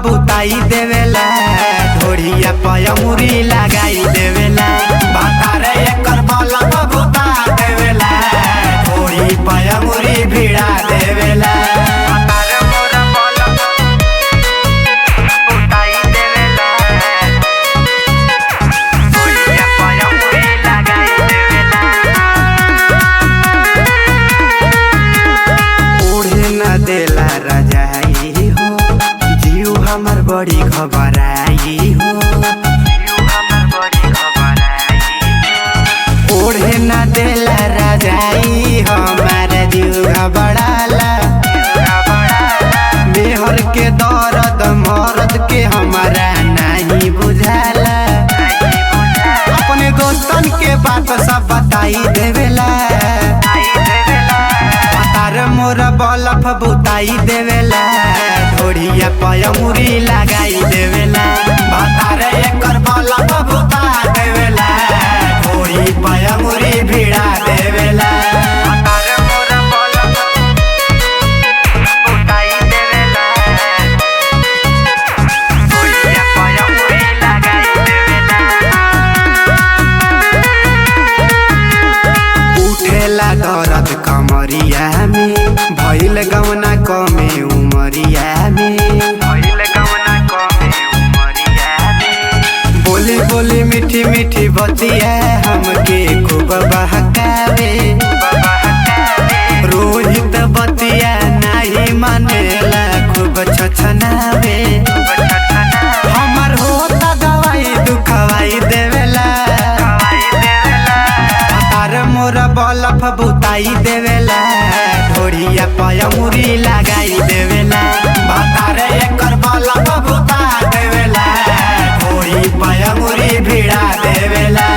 बुताई देवेला, ढोढ़िया पयमुरी लगाई देवेला। भातारे एकर बलफ बुता देवेला, ढोढ़ी पयमुरी भिड़ा देवेला। देला रजाई हो, जीव हमर बड़ी घबराई हो। ओढ़े न देला रजाई हमार जीव घबराला। मेहर के दर्द मर्द के हमारा नहीं बुझाला। अपने दोस्तन के बात सब बताई देवेला, मोर बलफ बुताई देवेला, ढोढ़िया पयमुरी लगाई देवेला। भातारे एकर बलफ बुता देवेला, ढोढ़ी पयमुरी भिड़ा देवेला। उठेला दर्द कमरिया में, भइल गवना कमे उमरिया में। बोली बोली मीठी मीठी बतिया हमके खूब बहकावे। रोहित बतिया नहीं मानेला, खूब छछनावे। हमर होता दवाई दुखवाई देवेला, मोर बलफ बुताई देवेला, ढोढ़िया पयमुरी लगाई देवेला। भातारे एकर बलफ बुता देवेला, ढोढ़ी पयमुरी भिड़ा देवेला।